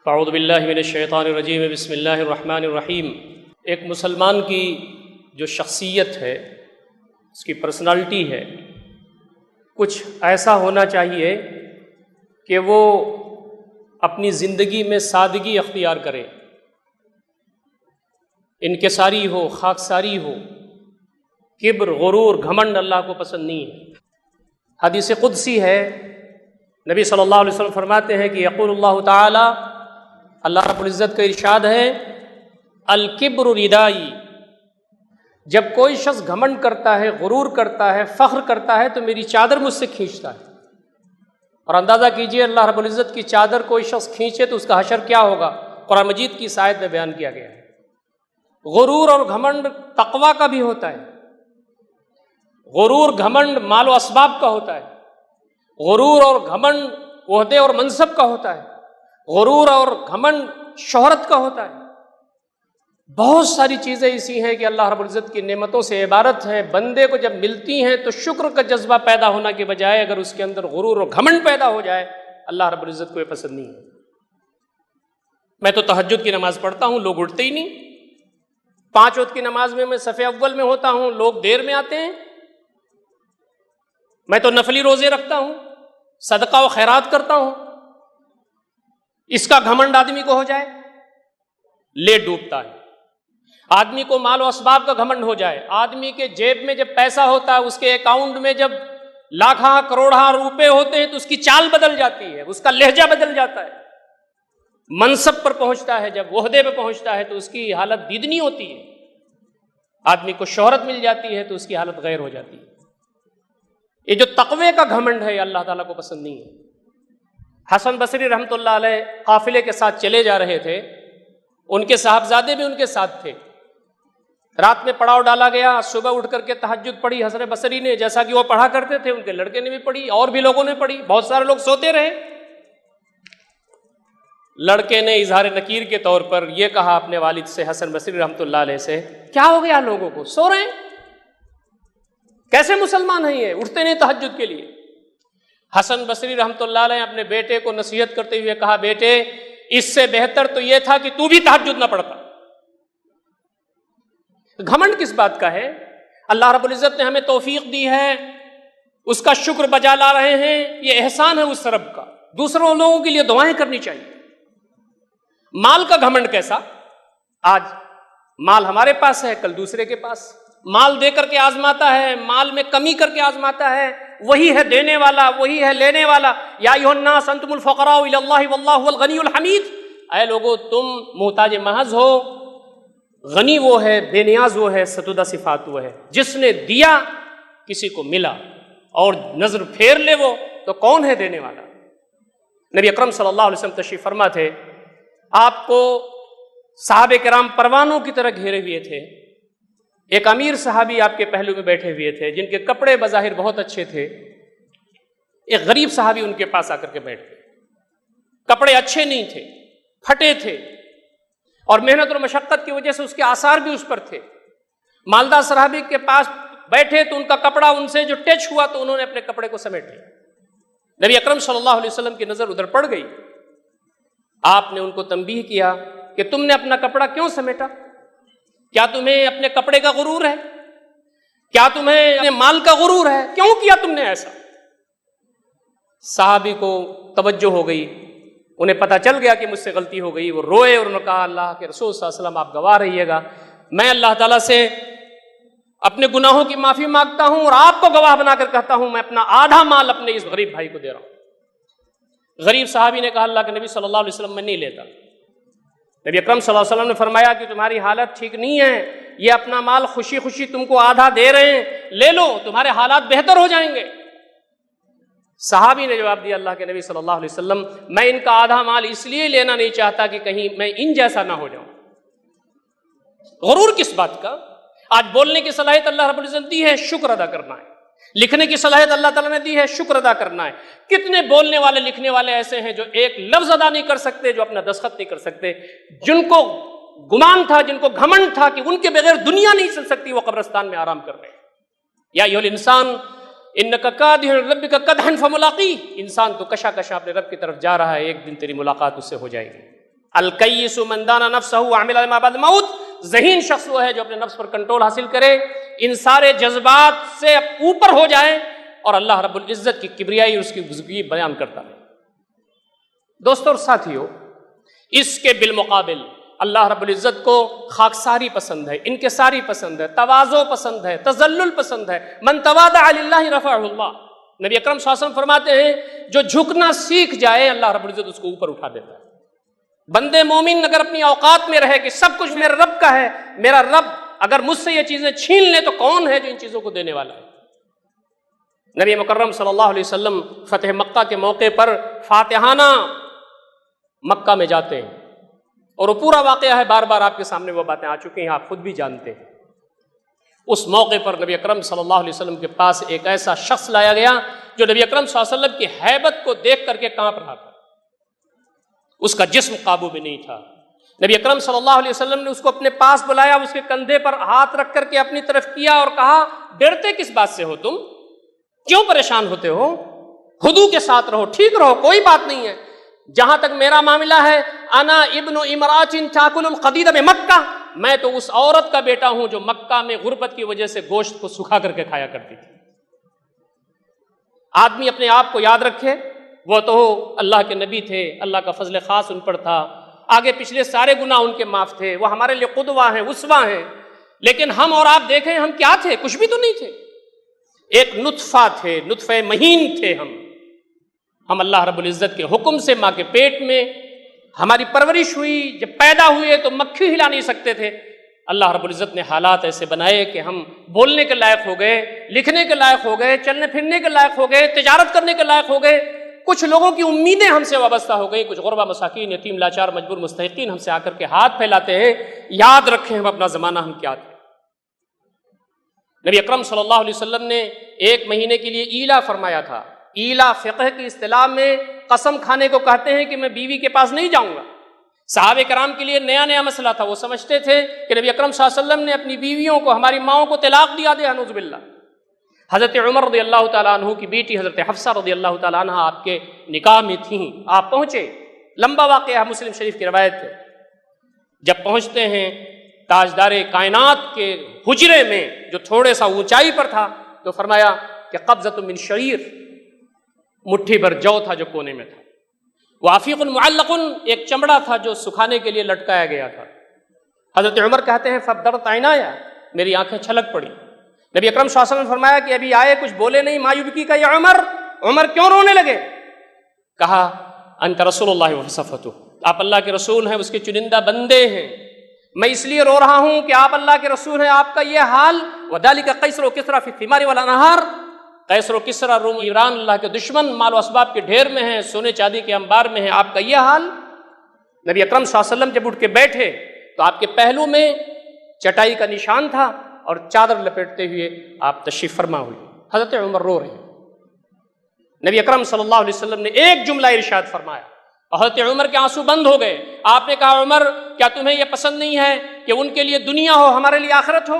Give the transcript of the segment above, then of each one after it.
اعوذ باللہ من الشیطان الرجیم بسم اللہ الرحمن الرحیم۔ ایک مسلمان کی جو شخصیت ہے، اس کی پرسنالٹی ہے، کچھ ایسا ہونا چاہیے کہ وہ اپنی زندگی میں سادگی اختیار کرے، انکساری ہو، خاکساری ہو، کبر، غرور، گھمنڈ اللہ کو پسند نہیں ہے۔ حدیث قدسی ہے، نبی صلی اللہ علیہ وسلم فرماتے ہیں کہ یقول اللہ تعالی، اللہ رب العزت کا ارشاد ہے، الکبر ردائی، جب کوئی شخص گھمنڈ کرتا ہے، غرور کرتا ہے، فخر کرتا ہے تو میری چادر مجھ سے کھینچتا ہے۔ اور اندازہ کیجئے اللہ رب العزت کی چادر کوئی شخص کھینچے تو اس کا حشر کیا ہوگا، قرآن مجید کی اس آیت میں بیان کیا گیا ہے۔ غرور اور گھمنڈ تقویٰ کا بھی ہوتا ہے، غرور گھمنڈ مال و اسباب کا ہوتا ہے، غرور اور گھمنڈ عہدے اور منصب کا ہوتا ہے، غرور اور گھمنڈ شہرت کا ہوتا ہے۔ بہت ساری چیزیں ایسی ہیں کہ اللہ رب العزت کی نعمتوں سے عبارت ہیں، بندے کو جب ملتی ہیں تو شکر کا جذبہ پیدا ہونا کے بجائے اگر اس کے اندر غرور اور گھمنڈ پیدا ہو جائے، اللہ رب العزت کو یہ پسند نہیں ہے۔ میں تو تہجد کی نماز پڑھتا ہوں، لوگ اٹھتے ہی نہیں۔ 5 وقت کی نماز میں صف اول میں ہوتا ہوں، لوگ دیر میں آتے ہیں۔ میں تو نفلی روزے رکھتا ہوں، صدقہ و خیرات کرتا ہوں، اس کا گھمنڈ آدمی کو ہو جائے، لے ڈوبتا ہے۔ آدمی کو مال و اسباب کا گھمنڈ ہو جائے، آدمی کے جیب میں جب پیسہ ہوتا ہے، اس کے اکاؤنٹ میں جب لاکھاں کروڑاں روپے ہوتے ہیں تو اس کی چال بدل جاتی ہے، اس کا لہجہ بدل جاتا ہے۔ منصب پر پہنچتا ہے، جب عہدے پہ پہنچتا ہے تو اس کی حالت دیدنی ہوتی ہے۔ آدمی کو شہرت مل جاتی ہے تو اس کی حالت غیر ہو جاتی ہے۔ یہ جو تقوی کا گھمنڈ ہے، اللہ تعالیٰ کو پسند نہیں ہے۔ حسن بصری رحمۃ اللہ علیہ قافلے کے ساتھ چلے جا رہے تھے، ان کے صاحبزادے بھی ان کے ساتھ تھے۔ رات میں پڑاؤ ڈالا گیا، صبح اٹھ کر کے تہجد پڑھی حسن بصری نے، جیسا کہ وہ پڑھا کرتے تھے، ان کے لڑکے نے بھی پڑھی، اور بھی لوگوں نے پڑھی، بہت سارے لوگ سوتے رہے۔ لڑکے نے اظہار نکیر کے طور پر یہ کہا اپنے والد سے، حسن بصری رحمۃ اللہ علیہ سے، کیا ہو گیا لوگوں کو، سو رہے ہیں؟ کیسے مسلمان ہیں یہ، اٹھتے نہیں تہجد کے لیے؟ حسن بصری رحمۃ اللہ علیہ اپنے بیٹے کو نصیحت کرتے ہوئے کہا، بیٹے اس سے بہتر تو یہ تھا کہ تو بھی تہجد نہ پڑھتا۔ گھمنڈ کس بات کا ہے؟ اللہ رب العزت نے ہمیں توفیق دی ہے، اس کا شکر بجا لا رہے ہیں، یہ احسان ہے اس رب کا۔ دوسروں لوگوں کے لیے دعائیں کرنی چاہیے۔ مال کا گھمنڈ کیسا؟ آج مال ہمارے پاس ہے، کل دوسرے کے پاس۔ مال دے کر کے آزماتا ہے، مال میں کمی کر کے آزماتا ہے، وہی ہے دینے والا، وہی ہے لینے والا۔ یا ایھا الناس انتم الفقراء الی اللہ واللہ هو الغنی الحمید، اے لوگو تم محتاج محض ہو، غنی وہ ہے، بے نیاز وہ ہے، ستودہ صفات وہ ہے۔ جس نے دیا کسی کو ملا، اور نظر پھیر لے وہ تو کون ہے دینے والا؟ نبی اکرم صلی اللہ علیہ وسلم تشریف فرما تھے، آپ کو صحابہ کرام پروانوں کی طرح گھیرے ہوئے تھے۔ ایک امیر صحابی آپ کے پہلو میں بیٹھے ہوئے تھے، جن کے کپڑے بظاہر بہت اچھے تھے۔ ایک غریب صحابی ان کے پاس آ کر کے بیٹھ گئے، کپڑے اچھے نہیں تھے، پھٹے تھے، اور محنت اور مشقت کی وجہ سے اس کے آثار بھی اس پر تھے۔ مالدار صحابی کے پاس بیٹھے تو ان کا کپڑا ان سے جو ٹچ ہوا تو انہوں نے اپنے کپڑے کو سمیٹ لیا۔ نبی اکرم صلی اللہ علیہ وسلم کی نظر ادھر پڑ گئی، آپ نے ان کو تنبیہ کیا کہ تم نے اپنا کپڑا کیوں سمیٹا؟ کیا تمہیں اپنے کپڑے کا غرور ہے؟ کیا تمہیں اپنے مال کا غرور ہے؟ کیوں کیا تم نے ایسا؟ صحابی کو توجہ ہو گئی، انہیں پتہ چل گیا کہ مجھ سے غلطی ہو گئی۔ وہ روئے اور انہوں نے کہا، اللہ کے رسول صلی اللہ علیہ وسلم آپ گواہ رہیے گا، میں اللہ تعالیٰ سے اپنے گناہوں کی معافی مانگتا ہوں اور آپ کو گواہ بنا کر کہتا ہوں میں اپنا آدھا مال اپنے اس غریب بھائی کو دے رہا ہوں۔ غریب صحابی نے کہا، اللہ کے نبی صلی اللہ علیہ وسلم میں نہیں لیتا۔ نبی اکرم صلی اللہ علیہ وسلم نے فرمایا کہ تمہاری حالت ٹھیک نہیں ہے، یہ اپنا مال خوشی خوشی تم کو آدھا دے رہے ہیں، لے لو، تمہارے حالات بہتر ہو جائیں گے۔ صحابی نے جواب دیا، اللہ کے نبی صلی اللہ علیہ وسلم میں ان کا آدھا مال اس لیے لینا نہیں چاہتا کہ کہیں میں ان جیسا نہ ہو جاؤں۔ غرور کس بات کا؟ آج بولنے کی صلاحیت اللہ رب العزت دی ہے، شکر ادا کرنا ہے۔ لکھنے کی صلاحیت اللہ تعالیٰ نے دی ہے، شکر ادا کرنا ہے۔ کتنے بولنے والے لکھنے والے ایسے ہیں جو ایک لفظ ادا نہیں کر سکتے، جو اپنا دستخط نہیں کر سکتے، جن کو گمان تھا، جن کو گھمنڈ تھا کہ ان کے بغیر دنیا نہیں چل سکتی، وہ قبرستان میں آرام کر رہے ہیں۔ یا ایھا الانسان انک کادح لربک کدحا فملاقیہ، انسان تو کشا کشا اپنے رب کی طرف جا رہا ہے، ایک دن تیری ملاقات اس سے ہو جائے گی۔ الکیس من دان نفسہ وعمل لما بعد الموت، ذہین شخص وہ ہے جو اپنے نفس پر کنٹرول حاصل کرے، ان سارے جذبات سے اوپر ہو جائے اور اللہ رب العزت کی کبریائی اور اس کی بزرگی بیان کرتا ہے۔ دوستو اور ساتھیو، اس کے بالمقابل اللہ رب العزت کو خاکساری پسند ہے، انکساری پسند ہے، تواضع پسند ہے، تذلل پسند ہے۔ من تواضع للہ رفعہ اللہ، نبی اکرم صلی اللہ علیہ وسلم فرماتے ہیں جو جھکنا سیکھ جائے اللہ رب العزت اس کو اوپر اٹھا دیتا ہے۔ بندے مومن اگر اپنی اوقات میں رہے کہ سب کچھ میرے رب کا ہے، میرا رب اگر مجھ سے یہ چیزیں چھین لے تو کون ہے جو ان چیزوں کو دینے والا ہے؟ نبی مکرم صلی اللہ علیہ وسلم فتح مکہ کے موقع پر فاتحانہ مکہ میں جاتے ہیں، اور وہ پورا واقعہ ہے، بار بار آپ کے سامنے وہ باتیں آ چکی ہیں، آپ خود بھی جانتے ہیں۔ اس موقع پر نبی اکرم صلی اللہ علیہ وسلم کے پاس ایک ایسا شخص لایا گیا جو نبی اکرم صلی اللہ علیہ وسلم کی ہیبت کو دیکھ کر کے کانپ رہا تھا، اس کا جسم قابو میں نہیں تھا۔ نبی اکرم صلی اللہ علیہ وسلم نے اس کو اپنے پاس بلایا، اس کے کندھے پر ہاتھ رکھ کر کے اپنی طرف کیا اور کہا ڈرتے کس بات سے ہو تم؟ کیوں پریشان ہوتے ہو؟ خضوع کے ساتھ رہو، ٹھیک رہو، کوئی بات نہیں ہے۔ جہاں تک میرا معاملہ ہے، انا ابن امراۃ تاکل القدید بمکہ، میں تو اس عورت کا بیٹا ہوں جو مکہ میں غربت کی وجہ سے گوشت کو سکھا کر کے کھایا کرتی تھی۔ آدمی اپنے آپ کو یاد رکھے، وہ تو اللہ کے نبی تھے، اللہ کا فضل خاص ان پر تھا، آگے پچھلے سارے گناہ ان کے معاف تھے، وہ ہمارے لیے قدوہ ہیں، اسوہ ہیں، لیکن ہم اور آپ دیکھیں ہم کیا تھے؟ کچھ بھی تو نہیں تھے، ایک نطفہ تھے، نطفہ مہین تھے ہم اللہ رب العزت کے حکم سے ماں کے پیٹ میں ہماری پرورش ہوئی، جب پیدا ہوئے تو مکھی ہلا نہیں سکتے تھے، اللہ رب العزت نے حالات ایسے بنائے کہ ہم بولنے کے لائق ہو گئے، لکھنے کے لائق ہو گئے، چلنے پھرنے کے لائق ہو گئے، تجارت کرنے کے لائق ہو گئے۔ کچھ لوگوں کی امیدیں ہم سے وابستہ ہو گئی، کچھ غربا مساکین، یتیم، لاچار، مجبور مستحقین ہم سے آ کر کے ہاتھ پھیلاتے ہیں۔ یاد رکھیں ہم اپنا زمانہ ہم کیا تھے۔ نبی اکرم صلی اللہ علیہ وسلم نے 1 مہینے کے لیے ایلا فرمایا تھا۔ ایلا فقہ کی اصطلاح میں قسم کھانے کو کہتے ہیں کہ میں بیوی کے پاس نہیں جاؤں گا۔ صحابہ کرام کے لیے نیا مسئلہ تھا، وہ سمجھتے تھے کہ نبی اکرم صلی اللہ علیہ وسلم نے اپنی بیویوں کو، ہماری ماؤں کو طلاق دیا دے، نعوذ باللہ۔ حضرت عمر رضی اللہ تعالیٰ عنہ کی بیٹی حضرت حفصہ رضی اللہ تعالیٰ عنہ آپ کے نکاح میں تھیں، آپ پہنچے، لمبا واقعہ مسلم شریف کی روایت ہے۔ جب پہنچتے ہیں تاجدار کائنات کے حجرے میں جو تھوڑے سا اونچائی پر تھا، تو فرمایا کہ قبضۃ من شعیر، مٹھی بھر جو تھا جو کونے میں تھا، وافیق معلق، ایک چمڑا تھا جو سکھانے کے لیے لٹکایا گیا تھا۔ حضرت عمر کہتے ہیں فبدرت عینایا، میری آنکھیں چھلک پڑی۔ نبی اکرم صلی اللہ علیہ وسلم نے فرمایا کہ ابھی آئے کچھ بولے نہیں، ما یبکی کا یا عمر، عمر کیوں رونے لگے؟ کہا انت رسول اللہ وصفته، آپ اللہ کے رسول ہیں، اس کے چنندہ بندے ہیں، میں اس لیے رو رہا ہوں کہ آپ اللہ کے رسول ہیں، آپ کا یہ حال، وذالک قیصر و کسریٰ فی الثمار والانہار، قیصر و کسریٰ روم ایران اللہ کے دشمن، مال و اسباب کے ڈھیر میں ہیں، سونے چاندی کے انبار میں ہیں، آپ کا یہ حال۔ نبی اکرم صلی اللہ علیہ وسلم جب اٹھ کے بیٹھے تو آپ کے پہلو میں چٹائی کا نشان تھا اور چادر لپیٹتے ہوئے آپ تشریف فرما ہوئے۔ حضرت عمر رو رہے ہیں۔ نبی اکرم صلی اللہ علیہ وسلم نے ایک جملہ ارشاد فرمایا، حضرت عمر کے آنسو بند ہو گئے۔ آپ نے کہا عمر کیا تمہیں یہ پسند نہیں ہے کہ ان کے لیے دنیا ہو، ہمارے لیے آخرت ہو؟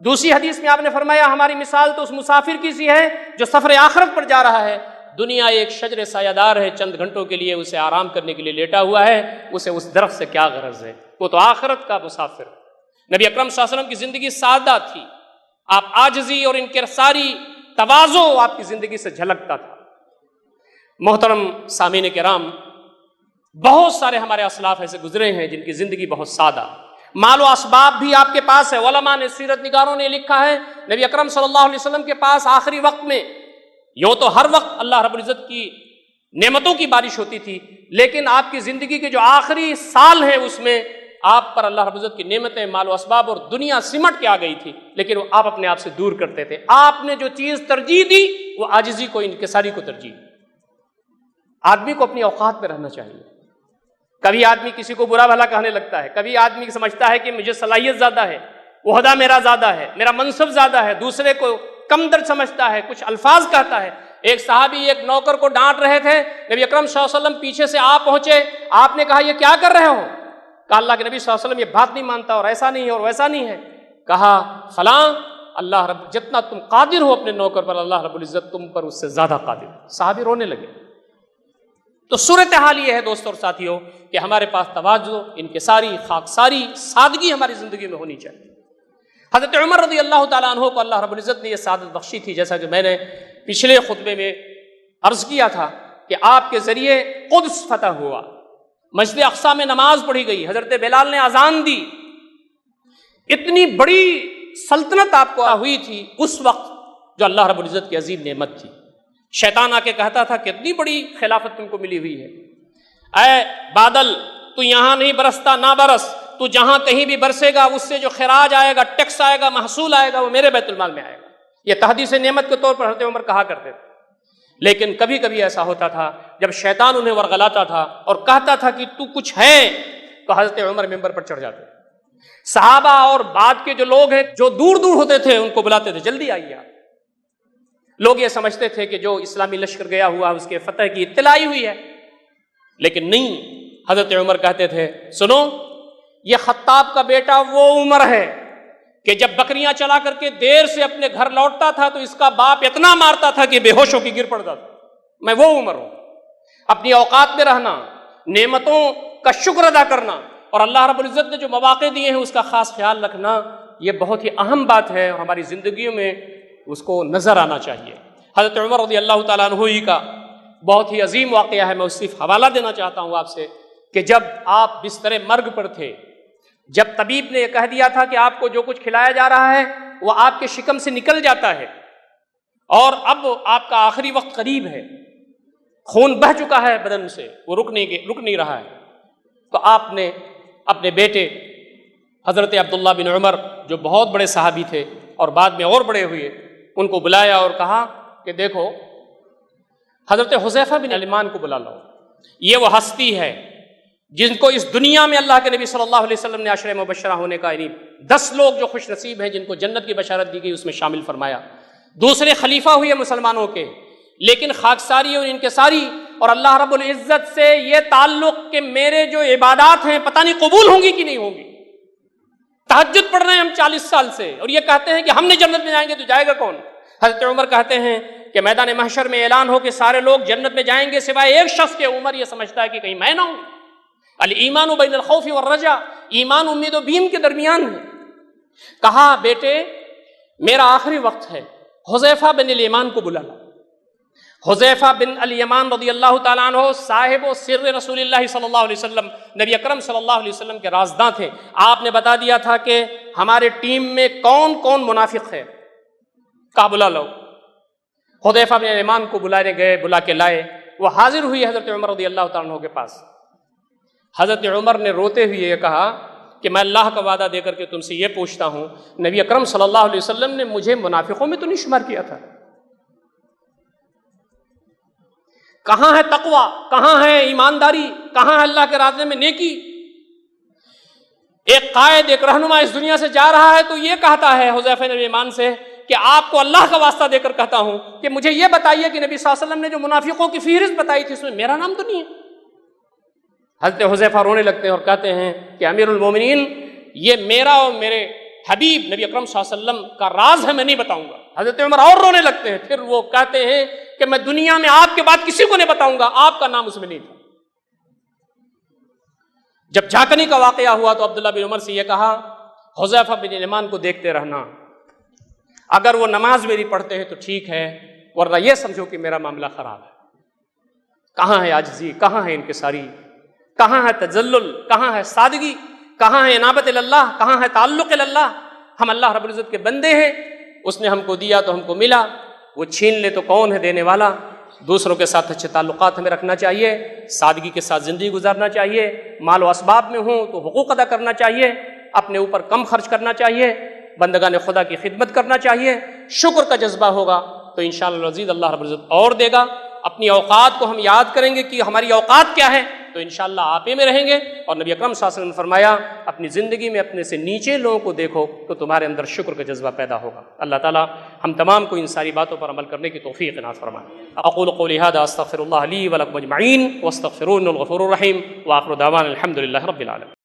دوسری حدیث میں آپ نے فرمایا ہماری مثال تو اس مسافر کی سی ہے جو سفر آخرت پر جا رہا ہے، دنیا ایک شجر سایہ دار ہے، چند گھنٹوں کے لیے اسے آرام کرنے کے لیے لیٹا ہوا ہے، اسے اس درخت سے کیا غرض ہے، وہ تو آخرت کا مسافر۔ نبی اکرم صلی اللہ علیہ وسلم کی زندگی سادہ تھی، آپ عاجزی اور انکساری، تواضع آپ کی زندگی سے جھلکتا تھا۔ محترم سامعین کرام، بہت سارے ہمارے اسلاف ایسے گزرے ہیں جن کی زندگی بہت سادہ، مال و اسباب بھی آپ کے پاس ہے۔ علماء نے، سیرت نگاروں نے لکھا ہے نبی اکرم صلی اللہ علیہ وسلم کے پاس آخری وقت میں، یوں تو ہر وقت اللہ رب العزت کی نعمتوں کی بارش ہوتی تھی، لیکن آپ کی زندگی کے جو آخری سال ہیں اس میں آپ پر اللہ رب العزت کی نعمتیں، مال و اسباب اور دنیا سمٹ کے آ گئی تھی، لیکن وہ آپ اپنے آپ سے دور کرتے تھے۔ آپ نے جو چیز ترجیح دی وہ عاجزی کو، انکساری کو ترجیح دی۔ آدمی کو اپنی اوقات پہ رہنا چاہیے۔ کبھی آدمی کسی کو برا بھلا کہنے لگتا ہے، کبھی آدمی سمجھتا ہے کہ مجھے صلاحیت زیادہ ہے، عہدہ میرا زیادہ ہے، میرا منصب زیادہ ہے، دوسرے کو کم در سمجھتا ہے، کچھ الفاظ کہتا ہے۔ ایک صحابی ایک نوکر کو ڈانٹ رہے تھے، نبی اکرم صلی اللہ علیہ وسلم پیچھے سے آپ پہنچے، آپ نے کہا یہ کیا کر رہے ہو؟ کہا اللہ کے نبی صلی اللہ علیہ وسلم یہ بات نہیں مانتا اور ایسا نہیں ہے اور ویسا نہیں ہے۔ کہا فلاں، اللہ رب جتنا تم قادر ہو اپنے نوکر پر، اللہ رب العزت تم پر اس سے زیادہ قادر۔ صحابی رونے لگے۔ تو صورتحال یہ ہے دوستوں اور ساتھیوں کہ ہمارے پاس تواضع، انکساری، خاکساری، سادگی ہماری زندگی میں ہونی چاہیے۔ حضرت عمر رضی اللہ تعالیٰ عنہ کو اللہ رب العزت نے یہ سعادت بخشی تھی، جیسا کہ میں نے پچھلے خطبے میں عرض کیا تھا کہ آپ کے ذریعے قدس فتح ہوا، مسجد اقصیٰ میں نماز پڑھی گئی، حضرت بلال نے اذان دی، اتنی بڑی سلطنت آپ کو ہوئی تھی اس وقت جو اللہ رب العزت کی عظیم نعمت تھی۔ شیطان آ کے کہتا تھا کہ اتنی بڑی خلافت تم کو ملی ہوئی ہے، اے بادل تو یہاں نہیں برستا، نہ برس، تو جہاں کہیں بھی برسے گا اس سے جو خراج آئے گا، ٹیکس آئے گا، محصول آئے گا، وہ میرے بیت المال میں آئے گا۔ یہ تحدیث نعمت کے طور پر حضرت عمر کہا کرتے تھے۔ لیکن کبھی کبھی ایسا ہوتا تھا جب شیطان انہیں ورغلاتا تھا اور کہتا تھا کہ تو کچھ ہے، تو حضرت عمر ممبر پر چڑھ جاتے۔ صحابہ اور بعد کے جو لوگ ہیں جو دور دور ہوتے تھے ان کو بلاتے تھے، جلدی آئیے آپ۔ لوگ یہ سمجھتے تھے کہ جو اسلامی لشکر گیا ہوا اس کے فتح کی اطلاع ہوئی ہے، لیکن نہیں، حضرت عمر کہتے تھے سنو، یہ خطاب کا بیٹا وہ عمر ہے کہ جب بکریاں چلا کر کے دیر سے اپنے گھر لوٹتا تھا تو اس کا باپ اتنا مارتا تھا کہ بے ہوش ہو کے گر پڑتا تھا۔ میں وہ عمر ہوں۔ اپنی اوقات میں رہنا، نعمتوں کا شکر ادا کرنا اور اللہ رب العزت نے جو مواقع دیے ہیں اس کا خاص خیال رکھنا، یہ بہت ہی اہم بات ہے اور ہماری زندگیوں میں اس کو نظر آنا چاہیے۔ حضرت عمر رضی اللہ تعالیٰ عنہ ہی کا بہت ہی عظیم واقعہ ہے، میں صرف حوالہ دینا چاہتا ہوں آپ سے کہ جب آپ بستر مرگ پر تھے، جب طبیب نے یہ کہہ دیا تھا کہ آپ کو جو کچھ کھلایا جا رہا ہے وہ آپ کے شکم سے نکل جاتا ہے اور اب آپ کا آخری وقت قریب ہے، خون بہہ چکا ہے بدن سے، وہ رک نہیں رہا ہے، تو آپ نے اپنے بیٹے حضرت عبداللہ بن عمر جو بہت بڑے صحابی تھے اور بعد میں اور بڑے ہوئے، ان کو بلایا اور کہا کہ دیکھو حضرت حذیفہ بن الیمان کو بلا لو، یہ وہ ہستی ہے جن کو اس دنیا میں اللہ کے نبی صلی اللہ علیہ وسلم نے عشرہ مبشرہ ہونے کا، یعنی 10 لوگ جو خوش نصیب ہیں جن کو جنت کی بشارت دی گئی، اس میں شامل فرمایا۔ دوسرے خلیفہ ہوئے مسلمانوں کے، لیکن خاکساری اور انکساری اور اللہ رب العزت سے یہ تعلق کہ میرے جو عبادات ہیں پتہ نہیں قبول ہوں گی کہ نہیں ہوں گی۔ تہجد پڑھ رہے ہیں ہم 40 سال سے اور یہ کہتے ہیں کہ ہم نے جنت میں جائیں گے تو جائے گا کون؟ حضرت عمر کہتے ہیں کہ میدان محشر میں اعلان ہو کہ سارے لوگ جنت میں جائیں گے سوائے ایک شخص کے، عمر یہ سمجھتا ہے کہ کہیں میں نہ ہوں۔ الایمان بین الخوف والرجا، ایمان امید و بیم کے درمیان ہے۔ کہا بیٹے میرا آخری وقت ہے، حذیفہ بن الیمان کو بلا لا۔ حذیفہ بن الیمان رضی اللہ تعالیٰ عنہ صاحب و سر رسول اللہ صلی اللہ علیہ وسلم، نبی اکرم صلی اللہ علیہ وسلم کے رازداں تھے۔ آپ نے بتا دیا تھا کہ ہمارے ٹیم میں کون کون منافق ہے، کہا بلا لو۔ حذیفہ بن الیمان کو بلانے گئے، بلا کے لائے، وہ حاضر ہوئی حضرت عمر رضی اللہ تعالیٰ عنہ کے پاس۔ حضرت عمر نے روتے ہوئے یہ کہا کہ میں اللہ کا وعدہ دے کر کے تم سے یہ پوچھتا ہوں، نبی اکرم صلی اللہ علیہ وسلم نے مجھے منافقوں میں تو نہیں شمار کیا تھا؟ کہاں ہے تقوی، کہاں ہے ایمانداری، کہاں ہے اللہ کے راستے میں نیکی؟ ایک قائد، ایک رہنما اس دنیا سے جا رہا ہے تو یہ کہتا ہے حذیفہ بن الیمان سے کہ آپ کو اللہ کا واسطہ دے کر کہتا ہوں کہ مجھے یہ بتائیے کہ نبی صلی اللہ علیہ وسلم نے جو منافقوں کی فہرست بتائی تھی اس میں میرا نام تو نہیں ہے۔ حضرت حذیفہ رونے لگتے ہیں اور کہتے ہیں کہ امیر المومنین، یہ میرا اور میرے حبیب نبی اکرم صلی اللہ علیہ وسلم کا راز ہے، میں نہیں بتاؤں گا۔ حضرت عمر اور رونے لگتے ہیں، پھر وہ کہتے ہیں کہ میں دنیا میں آپ کے بعد کسی کو نہیں بتاؤں گا، آپ کا نام اس میں نہیں تھا۔ جب جھاکنی کا واقعہ ہوا تو عبداللہ بن عمر سے یہ کہا، حذیفہ بن الیمان کو دیکھتے رہنا، اگر وہ نماز میری پڑھتے ہیں تو ٹھیک ہے، ورنہ یہ سمجھو کہ میرا معاملہ خراب ہے۔ کہاں ہے عاجزی، کہاں ہے انکساری، کہاں ہے تذلل، کہاں ہے سادگی، کہاں ہے انابت اللہ، کہاں ہے تعلق اللہ؟ ہم اللہ رب العزت کے بندے ہیں، اس نے ہم کو دیا تو ہم کو ملا، وہ چھین لے تو کون ہے دینے والا؟ دوسروں کے ساتھ اچھے تعلقات ہمیں رکھنا چاہیے، سادگی کے ساتھ زندگی گزارنا چاہیے، مال و اسباب میں ہوں تو حقوق ادا کرنا چاہیے، اپنے اوپر کم خرچ کرنا چاہیے، بندگان خدا کی خدمت کرنا چاہیے، شکر کا جذبہ ہوگا تو انشاءاللہ العزیز اللہ رب العزت اور دے گا۔ اپنی اوقات کو ہم یاد کریں گے کہ ہماری اوقات کیا ہے تو انشاءاللہ آپ میں رہیں گے۔ اور نبی اکرم صلی اللہ علیہ وسلم نے فرمایا اپنی زندگی میں اپنے سے نیچے لوگوں کو دیکھو تو تمہارے اندر شکر کا جذبہ پیدا ہوگا۔ اللہ تعالیٰ ہم تمام کو ان ساری باتوں پر عمل کرنے کی توفیق عنایت فرمائے۔ اقول قولی ھذا استغفر اللہ لی ولکم اجمعین واستغفروہ انہ الغفور الرحیم، وآخر دعوانا الحمد للہ رب العالمین۔